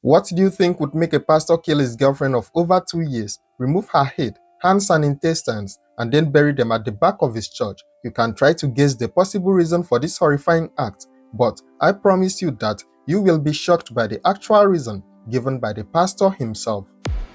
What do you think would make a pastor kill his girlfriend of over 2 years, remove her head, hands and intestines, and then bury them at the back of his church? You can try to guess the possible reason for this horrifying act, but I promise you that you will be shocked by the actual reason given by the pastor himself.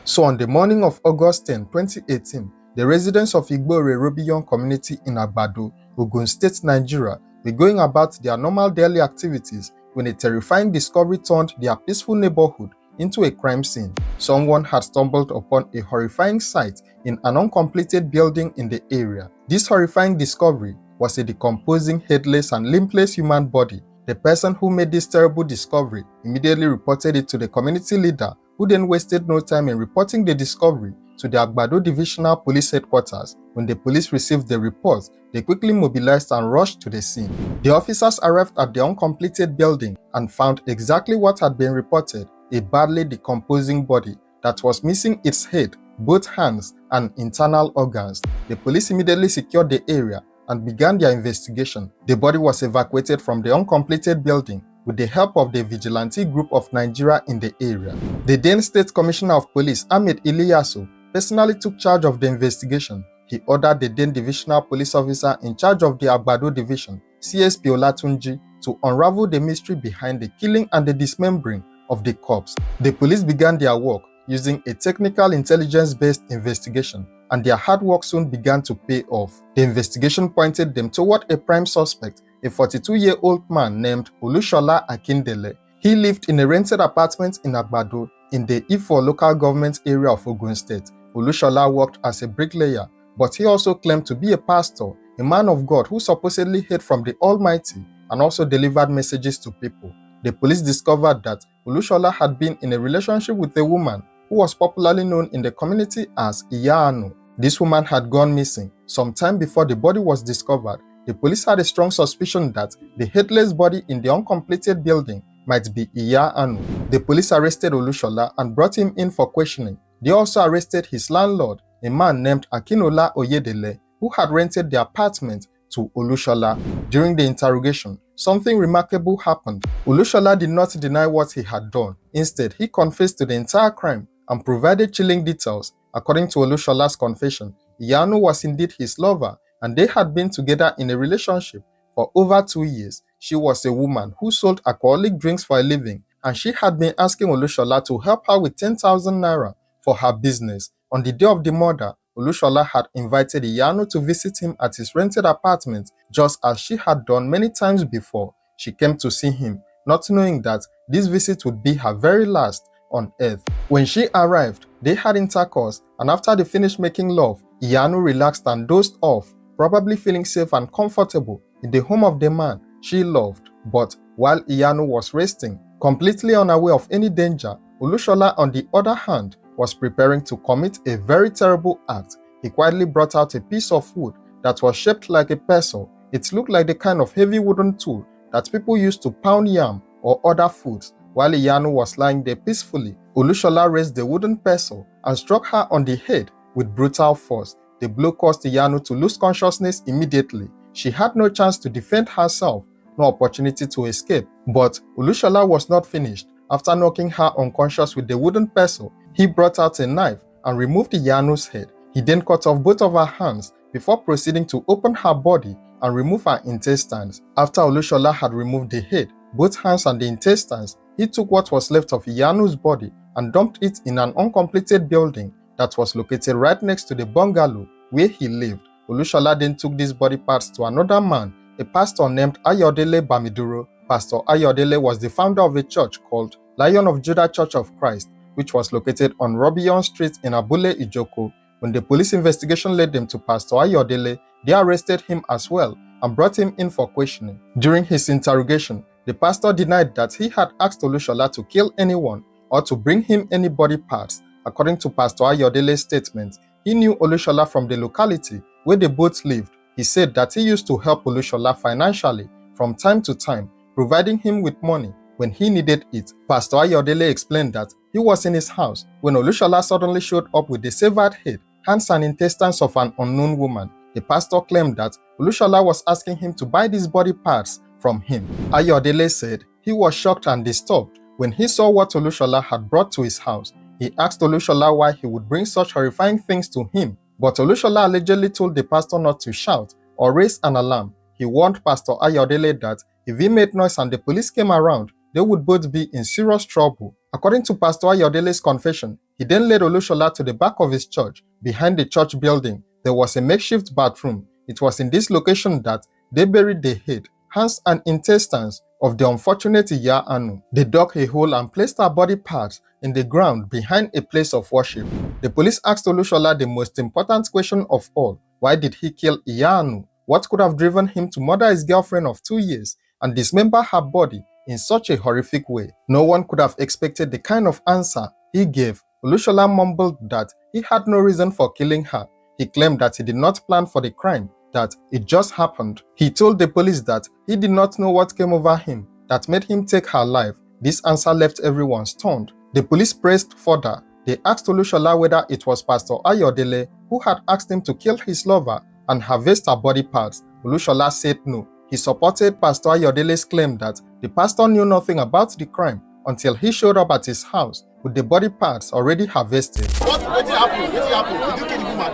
So on the morning of August 10, 2018, the residents of Igbore Robiyon community in Agbado, Ogun State, Nigeria, were going about their normal daily activities when a terrifying discovery turned their peaceful neighborhood into a crime scene. Someone had stumbled upon a horrifying sight in an uncompleted building in the area. This horrifying discovery was a decomposing, headless and limbless human body. The person who made this terrible discovery immediately reported it to the community leader, who then wasted no time in reporting the discovery to the Agbado Divisional Police Headquarters. When the police received the report, they quickly mobilized and rushed to the scene. The officers arrived at the uncompleted building and found exactly what had been reported: a badly decomposing body that was missing its head, both hands, and internal organs. The police immediately secured the area and began their investigation. The body was evacuated from the uncompleted building with the help of the vigilante group of Nigeria in the area. The then State Commissioner of Police, Ahmed Iliyasu, personally took charge of the investigation. He ordered the then Divisional Police Officer in charge of the Agbado Division, CSP Olatunji, to unravel the mystery behind the killing and the dismembering of the corpse. The police began their work using a technical intelligence-based investigation, and their hard work soon began to pay off. The investigation pointed them toward a prime suspect, a 42-year-old man named Olushola Akindele. He lived in a rented apartment in Agbado in the Ifo local government area of Ogun State. Olushola worked as a bricklayer, but he also claimed to be a pastor, a man of God who supposedly heard from the Almighty and also delivered messages to people. The police discovered that Olushola had been in a relationship with a woman who was popularly known in the community as Iyanu. This woman had gone missing some time before the body was discovered. The police had a strong suspicion that the headless body in the uncompleted building might be Iyanu. The police arrested Olushola and brought him in for questioning. They also arrested his landlord, a man named Akinola Oyedele, who had rented the apartment to Olushola. During the interrogation, something remarkable happened. Olushola did not deny what he had done. Instead, he confessed to the entire crime and provided chilling details. According to Olushola's confession, Iyanu was indeed his lover, and they had been together in a relationship for over 2 years. She was a woman who sold alcoholic drinks for a living, and she had been asking Olushola to help her with 10,000 naira for her business. On the day of the murder, Olushola had invited Iyanu to visit him at his rented apartment, just as she had done many times before. She came to see him, not knowing that this visit would be her very last on earth. When she arrived, they had intercourse, and after they finished making love, Iyanu relaxed and dozed off, probably feeling safe and comfortable in the home of the man she loved. But while Iyanu was resting, completely unaware of any danger, Olushola, on the other hand, was preparing to commit a very terrible act. He quietly brought out a piece of wood that was shaped like a pestle. It looked like the kind of heavy wooden tool that people use to pound yam or other foods. While Iyanu was lying there peacefully, Olushola raised the wooden pestle and struck her on the head with brutal force. The blow caused Iyanu to lose consciousness immediately. She had no chance to defend herself, no opportunity to escape. But Olushola was not finished. After knocking her unconscious with the wooden pestle, he brought out a knife and removed Iyanu's head. He then cut off both of her hands before proceeding to open her body and remove her intestines. After Olushola had removed the head, both hands and the intestines, he took what was left of Iyanu's body and dumped it in an uncompleted building that was located right next to the bungalow where he lived. Olushola then took these body parts to another man, a pastor named Ayodele Bamiduro. Pastor Ayodele was the founder of a church called Lion of Judah Church of Christ, which was located on Robiyon Street in Abule, Ijoko. When the police investigation led them to Pastor Ayodele, they arrested him as well and brought him in for questioning. During his interrogation, the pastor denied that he had asked Olushola to kill anyone or to bring him any body parts. According to Pastor Ayodele's statement, he knew Olushola from the locality where they both lived. He said that he used to help Olushola financially from time to time, providing him with money when he needed it. Pastor Ayodele explained that he was in his house when Olushola suddenly showed up with the severed head, hands and intestines of an unknown woman. The pastor claimed that Olushola was asking him to buy these body parts from him. Ayodele said he was shocked and disturbed When he saw what Olushola had brought to his house, he asked Olushola why he would bring such horrifying things to him. But Olushola allegedly told the pastor not to shout or raise an alarm. He warned Pastor Ayodele that if he made noise and the police came around, they would both be in serious trouble. According to Pastor Ayodele's confession, he then led Olushola to the back of his church. Behind the church building, there was a makeshift bathroom. It was in this location that they buried the head, hands, and intestines of the unfortunate Iya Anu. They dug a hole and placed her body parts in the ground behind a place of worship. The police asked Olushola the most important question of all: why did he kill Iya Anu? What could have driven him to murder his girlfriend of 2 years and dismember her body in such a horrific way? No one could have expected the kind of answer he gave. Olushola mumbled that he had no reason for killing her. He claimed that he did not plan for the crime, that it just happened. He told the police that he did not know what came over him that made him take her life. This answer left everyone stunned. The police pressed further. They asked Olushola whether it was Pastor Ayodele who had asked him to kill his lover and harvest her body parts. Olushola said no. He supported Pastor Ayodele's claim that the pastor knew nothing about the crime until he showed up at his house with the body parts already harvested. What happened? Did you kill the woman?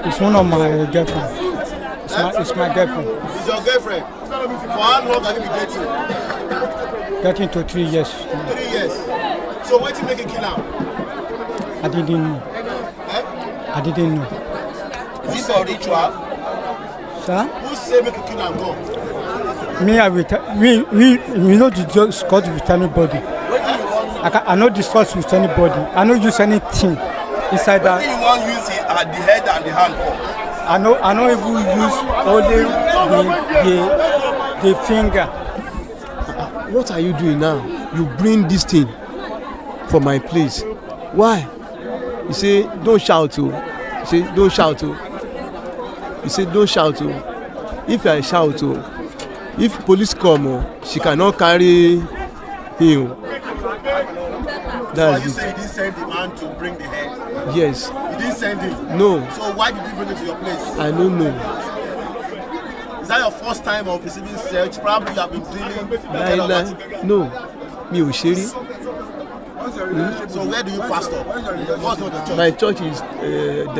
It's one of my girlfriends. It's my girlfriend. It's your girlfriend? For how long have you been dating? Getting to 3 years. 3 years. So what did you make you kill her? I didn't know. I didn't know. Is this a ritual? Sir? Who said make you kill her and go? Me, we know discuss with anybody. I know discuss with anybody. I don't use anything inside that. What do you want to use the head and the hand for? I know even use only the finger. What are you doing now? You bring this thing for my place. Why? You say don't shout. You say don't shout. You say don't shout. If I shout, if police come, she cannot carry him. So you say you didn't send the man to bring the head? Yes. You didn't send him? No. So why did you bring it to your place? I don't know. Is that your first time of receiving search? Probably you have been dealing. No. Me ò ṣe rí. So where do you pastor? What's the church? My church is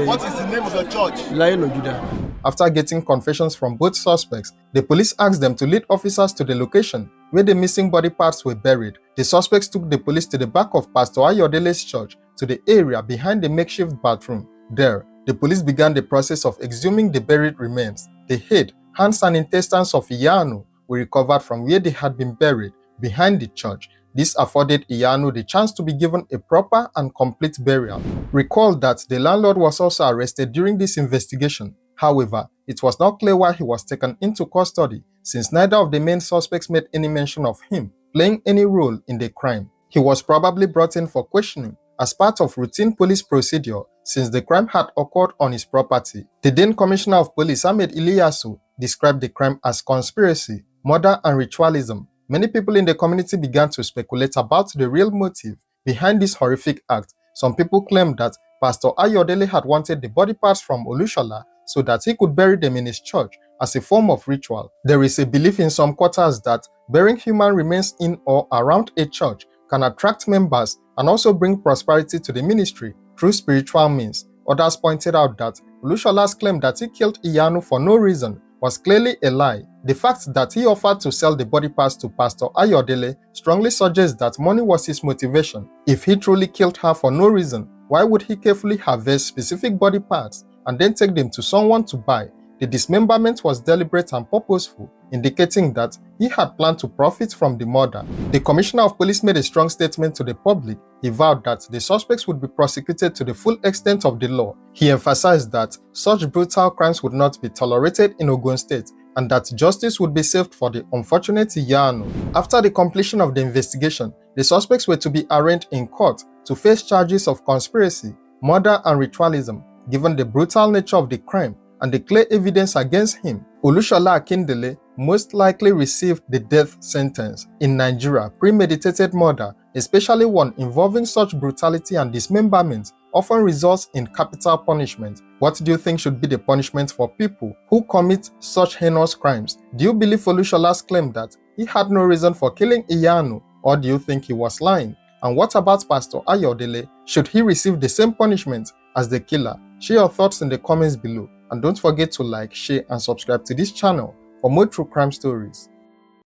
What is the name of your church? Lion of Judah. After getting confessions from both suspects, the police asked them to lead officers to the location where the missing body parts were buried. The suspects took the police to the back of Pastor Ayodele's church to the area behind the makeshift bathroom. There, the police began the process of exhuming the buried remains. The head, hands, and intestines of Iya Anu were recovered from where they had been buried, behind the church. This afforded Iya Anu the chance to be given a proper and complete burial. Recall that the landlord was also arrested during this investigation. However, it was not clear why he was taken into custody, since neither of the main suspects made any mention of him playing any role in the crime. He was probably brought in for questioning as part of routine police procedure, since the crime had occurred on his property. The then Commissioner of Police, Ahmed Iliyasu, described the crime as conspiracy, murder, and ritualism. Many people in the community began to speculate about the real motive behind this horrific act. Some people claimed that Pastor Ayodele had wanted the body parts from Olushola so that he could bury them in his church as a form of ritual. There is a belief in some quarters that burying human remains in or around a church can attract members and also bring prosperity to the ministry through spiritual means. Others pointed out that Olushola's claim that he killed Iya Anu for no reason was clearly a lie. The fact that he offered to sell the body parts to Pastor Ayodele strongly suggests that money was his motivation. If he truly killed her for no reason, why would he carefully harvest specific body parts and then take them to someone to buy? The dismemberment was deliberate and purposeful, indicating that he had planned to profit from the murder. The Commissioner of Police made a strong statement to the public. He vowed that the suspects would be prosecuted to the full extent of the law. He emphasized that such brutal crimes would not be tolerated in Ogun State and that justice would be served for the unfortunate Iya Anu. After the completion of the investigation, the suspects were to be arraigned in court to face charges of conspiracy, murder, and ritualism. Given the brutal nature of the crime and the clear evidence against him, Olushola Akindele most likely received the death sentence. In Nigeria, premeditated murder, especially one involving such brutality and dismemberment, often results in capital punishment. What do you think should be the punishment for people who commit such heinous crimes? Do you believe Olushola's claim that he had no reason for killing Iya Anu Or do you think he was lying? And what about Pastor Ayodele? Should he receive the same punishment as the killer? Share your thoughts in the comments below. And don't forget to like, share, and subscribe to this channel for more true crime stories.